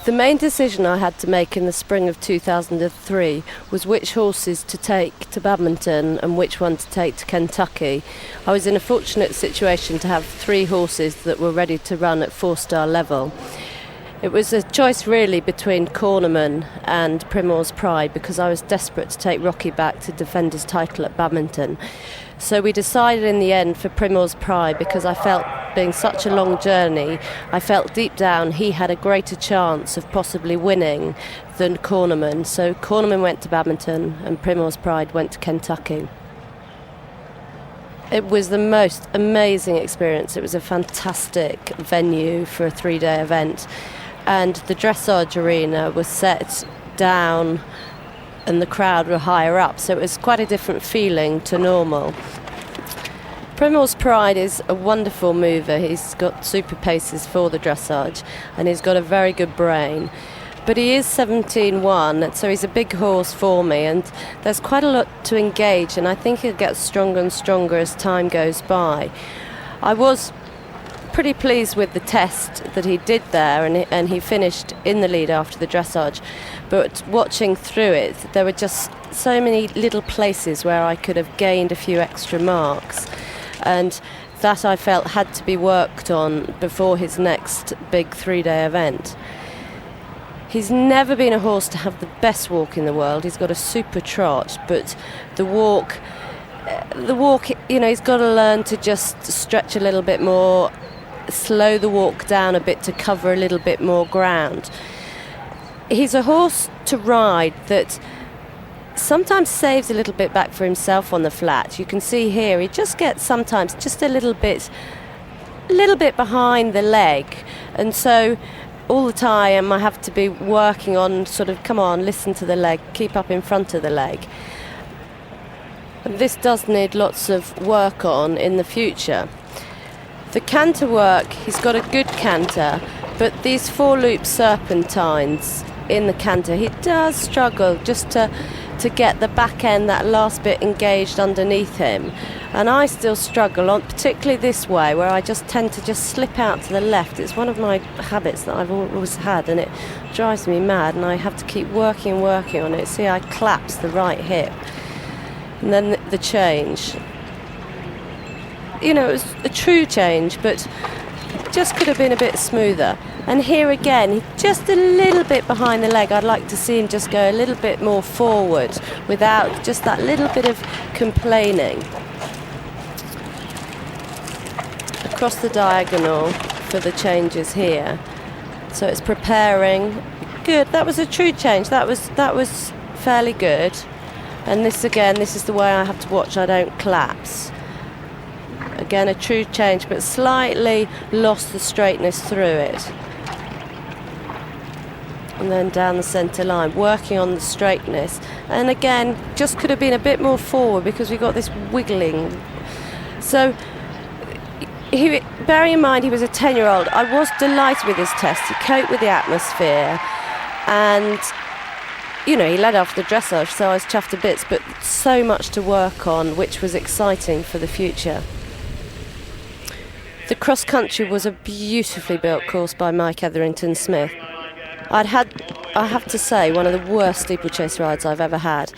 The main decision I had to make in the spring of 2003 was which horses to take to Badminton and which one to take to Kentucky. I was in a fortunate situation to have 3 horses that were ready to run at 4-star level. It was a choice really between Cornerman and Primmore's Pride, because I was desperate to take Rocky back to defend his title at Badminton. So we decided in the end for Primmore's Pride, because I felt, being such a long journey, I felt deep down he had a greater chance of possibly winning than Cornerman. So Cornerman went to Badminton and Primmore's Pride went to Kentucky. It was the most amazing experience. It was a fantastic venue for a 3-day event, and the dressage arena was set down and the crowd were higher up, so it was quite a different feeling to normal. Primmore's Pride is a wonderful mover. He's got super paces for the dressage and he's got a very good brain. But he is 17-1, so he's a big horse for me, and there's quite a lot to engage, and I think he'll get stronger and stronger as time goes by. I was pretty pleased with the test that he did there, and he finished in the lead after the dressage. But watching through it, there were just so many little places where I could have gained a few extra marks, and that I felt had to be worked on before his next big 3-day event. He's never been a horse to have the best walk in the world. He's got a super trot, but the walk, he's got to learn to just stretch a little bit more, slow the walk down a bit to cover a little bit more ground. He's a horse to ride that sometimes saves a little bit back for himself on the flat. You can see here he just gets sometimes just a little bit behind the leg, and so all the time I have to be working on sort of, come on, listen to the leg, keep up in front of the leg. And this does need lots of work on in the future. The canter work, he's got a good canter, but these 4-loop serpentines in the canter, he does struggle just to get the back end, that last bit, engaged underneath him. And I still struggle on, particularly this way, where I just tend to just slip out to the left. It's one of my habits that I've always had, and it drives me mad, and I have to keep working on it. See, I collapse the right hip. And then the change. It was a true change, but just could have been a bit smoother. And here again, just a little bit behind the leg. I'd like to see him just go a little bit more forward without just that little bit of complaining. Across the diagonal for the changes here. So it's preparing. Good, that was a true change. That was fairly good. And this is the way I have to watch I don't collapse. Again, a true change, but slightly lost the straightness through it. And then down the centre line, working on the straightness. And again, just could have been a bit more forward because we got this wiggling. So, bearing in mind he was a 10-year-old, I was delighted with his test. He coped with the atmosphere, and he led off the dressage, so I was chuffed to bits, but so much to work on, which was exciting for the future. The cross-country was a beautifully built course by Mike Etherington Smith. I have to say, one of the worst steeplechase rides I've ever had.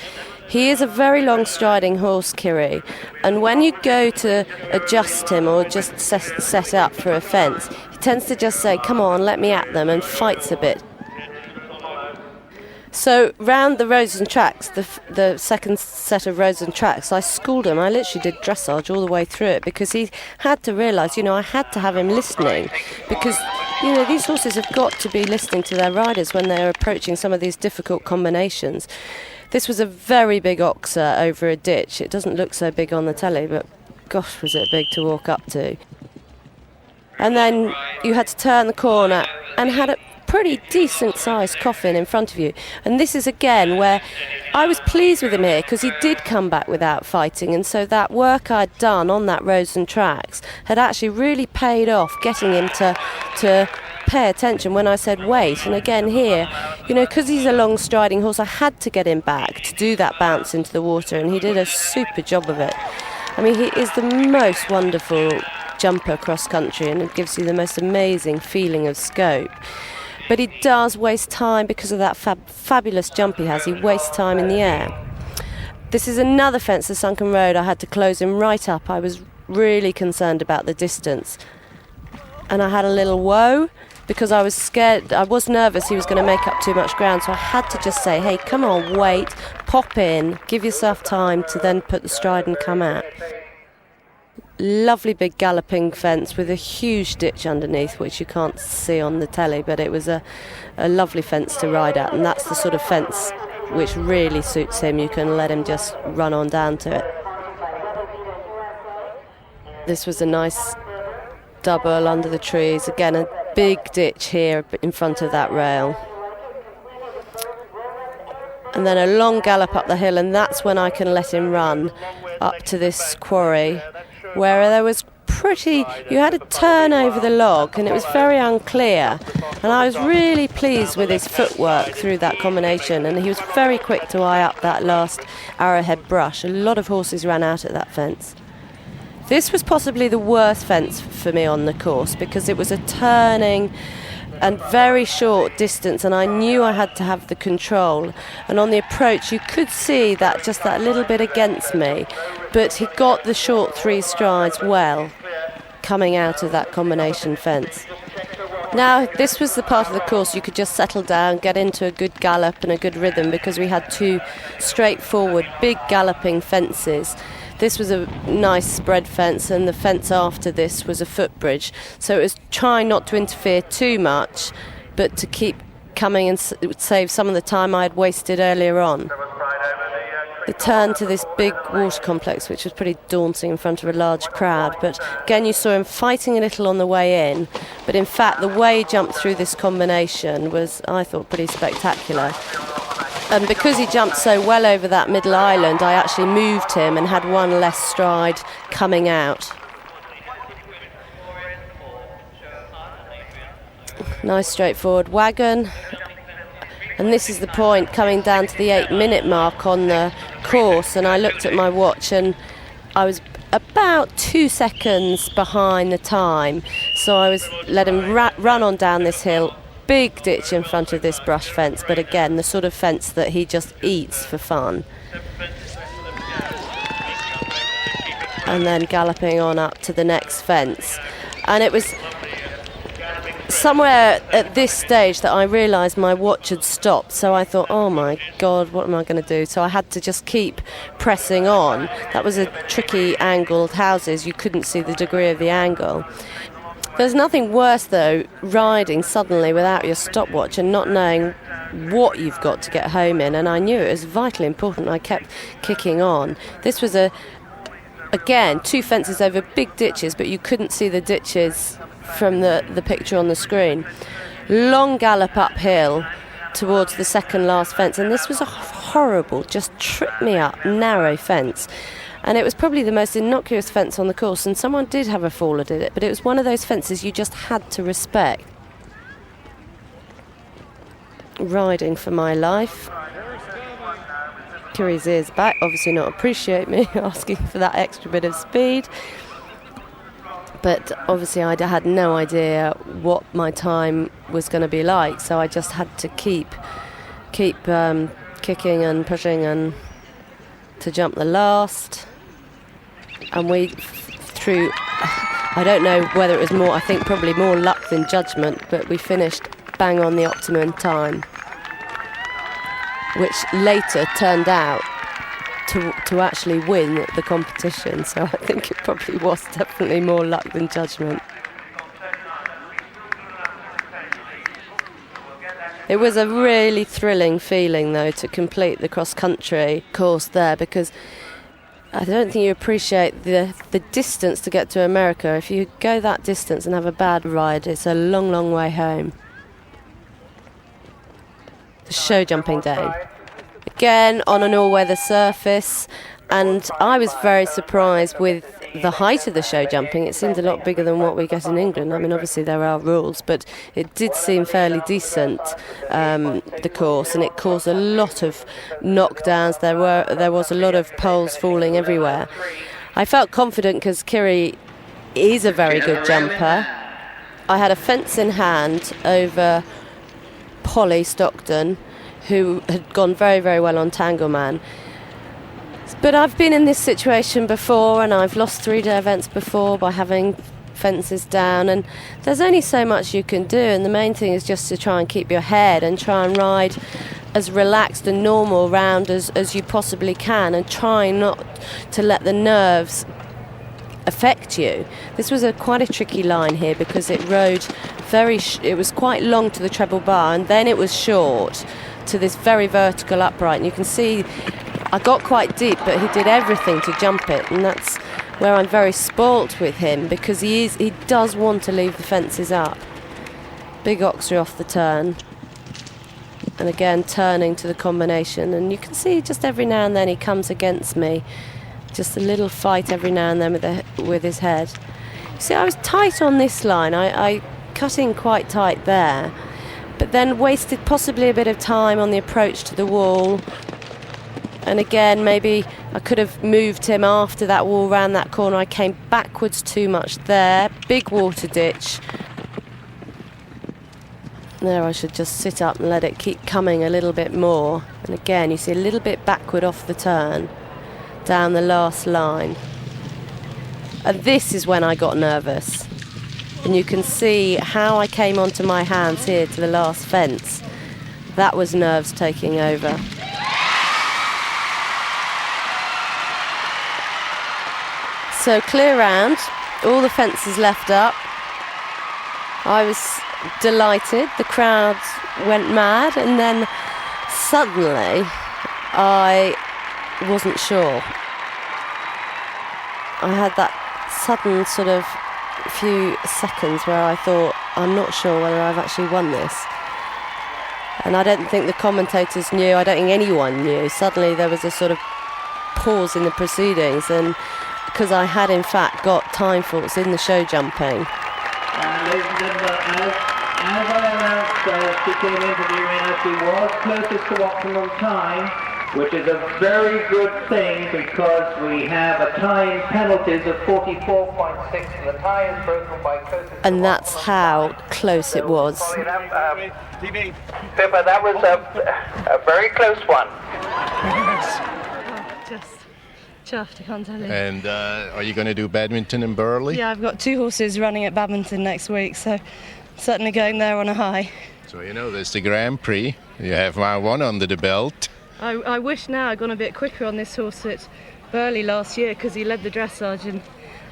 He is a very long striding horse, Kiri, and when you go to adjust him or just set up for a fence, he tends to just say, come on, let me at them, and fights a bit. So round the roads and tracks, the second set of roads and tracks, I schooled him. I literally did dressage all the way through it because he had to realise, I had to have him listening, because, these horses have got to be listening to their riders when they're approaching some of these difficult combinations. This was a very big oxer over a ditch. It doesn't look so big on the telly, but gosh, was it big to walk up to. And then you had to turn the corner and had a pretty decent sized coffin in front of you, and this is again where I was pleased with him here because he did come back without fighting, and so that work I'd done on that roads and tracks had actually really paid off, getting him to pay attention when I said wait. And again here, because he's a long striding horse, I had to get him back to do that bounce into the water, and he did a super job of it. I mean, he is the most wonderful jumper cross country, and it gives you the most amazing feeling of scope. but he does waste time because of that fabulous jump he has. He wastes time in the air. This is another fence, the Sunken Road. I had to close him right up. I was really concerned about the distance. And I had a little woe because I was scared. I was nervous he was going to make up too much ground. So I had to just say, hey, come on, wait, pop in, give yourself time to then put the stride and come out. Lovely big galloping fence with a huge ditch underneath, which you can't see on the telly, but it was a lovely fence to ride at. And that's the sort of fence which really suits him. You can let him just run on down to it. This was a nice double under the trees. Again, a big ditch here in front of that rail. And then a long gallop up the hill, and that's when I can let him run up to this quarry, where there was you had to turn over the log, and it was very unclear. And I was really pleased with his footwork through that combination, and he was very quick to eye up that last arrowhead brush. A lot of horses ran out at that fence. This was possibly the worst fence for me on the course because it was a turning and very short distance, and I knew I had to have the control. And on the approach, you could see that just that little bit against me, but he got the short 3 strides well coming out of that combination fence. Now, this was the part of the course you could just settle down, get into a good gallop and a good rhythm because we had 2 straightforward, big galloping fences. This was a nice spread fence, and the fence after this was a footbridge. So it was trying not to interfere too much, but to keep coming and save some of the time I had wasted earlier on. The turn to this big water complex, which was pretty daunting in front of a large crowd. But again, you saw him fighting a little on the way in. But in fact, the way he jumped through this combination was, I thought, pretty spectacular. And because he jumped so well over that middle island, I actually moved him and had 1 less stride coming out. Nice straightforward wagon. And this is the point, coming down to the 8-minute mark on the course, and I looked at my watch and I was about 2 seconds behind the time. So I was let him run on down this hill. Big ditch in front of this brush fence, but again, the sort of fence that he just eats for fun. And then galloping on up to the next fence. And it was somewhere at this stage that I realised my watch had stopped, so I thought, oh my God, what am I going to do? So I had to just keep pressing on. That was a tricky angled houses. You couldn't see the degree of the angle. There's nothing worse, though, riding suddenly without your stopwatch and not knowing what you've got to get home in, and I knew it was vitally important. I kept kicking on. This was again, 2 fences over big ditches, but you couldn't see the ditches from the picture on the screen. Long gallop uphill towards the second last fence, and this was a horrible, just tripped me up, narrow fence. And it was probably the most innocuous fence on the course, and someone did have a fall at it, but it was one of those fences you just had to respect. Riding for my life. Kiri's ears back, obviously not appreciate me asking for that extra bit of speed. But obviously I had no idea what my time was going to be like, so I just had to keep kicking and pushing and to jump the last. And we through, I don't know whether it was more, I think probably more luck than judgment, but we finished bang on the optimum time, which later turned out to actually win the competition. So I think it probably was definitely more luck than judgment. It was a really thrilling feeling, though, to complete the cross-country course there, because I don't think you appreciate the distance to get to America. If you go that distance and have a bad ride, it's a long, long way home. The show jumping day. Again, on an all-weather surface, and I was very surprised with the height of the show jumping. It seemed a lot bigger than what we get in England. I mean, obviously there are rules, but it did seem fairly decent, the course, and it caused a lot of knockdowns. There was a lot of poles falling everywhere. I felt confident because Kiri is a very good jumper. I had a fence in hand over Polly Stockton, who had gone very, very well on Tangle Man. But I've been in this situation before, and I've lost 3-day events before by having fences down, and there's only so much you can do, and the main thing is just to try and keep your head and try and ride as relaxed and normal round as you possibly can, and try not to let the nerves affect you. This was quite a tricky line here because it rode it was quite long to the treble bar, and then it was short to this very vertical upright, and you can see I got quite deep, but he did everything to jump it, and that's where I'm very spoilt with him, because he does want to leave the fences up. Big Oxley off the turn, and again turning to the combination, and you can see just every now and then he comes against me, just a little fight every now and then with his head. You see, I was tight on this line, I cut in quite tight there, but then wasted possibly a bit of time on the approach to the wall. And again, maybe I could have moved him after that wall round that corner. I came backwards too much there. Big water ditch. There, I should just sit up and let it keep coming a little bit more. And again, you see a little bit backward off the turn, down the last line. And this is when I got nervous. And you can see how I came onto my hands here to the last fence. That was nerves taking over. So clear round, all the fences left up. I was delighted, the crowd went mad, and then suddenly I wasn't sure. I had that sudden sort of few seconds where I thought, I'm not sure whether I've actually won this. And I don't think the commentators knew, I don't think anyone knew. Suddenly there was a sort of pause in the proceedings, and because I had in fact got time faults in the show jumping. Ladies and gentlemen, as I announced as she came into the arena, she was closest to optimum time, which is a very good thing because we have a time penalties of 44.6, and the tie is broken by closest. And that's how close it was. Pippa, that was a very close one. Just chuffed, I can't tell you. And are you going to do badminton in Burley? Yeah, I've got 2 horses running at badminton next week, so certainly going there on a high. So you know there's the Grand Prix. You have one under the belt. I wish now I'd gone a bit quicker on this horse at Burley last year, because he led the dressage, and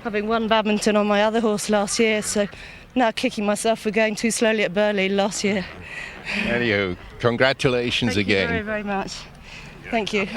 having won badminton on my other horse last year, so now kicking myself for going too slowly at Burley last year. Anywho, congratulations again. Thank you very, very much. Thank you.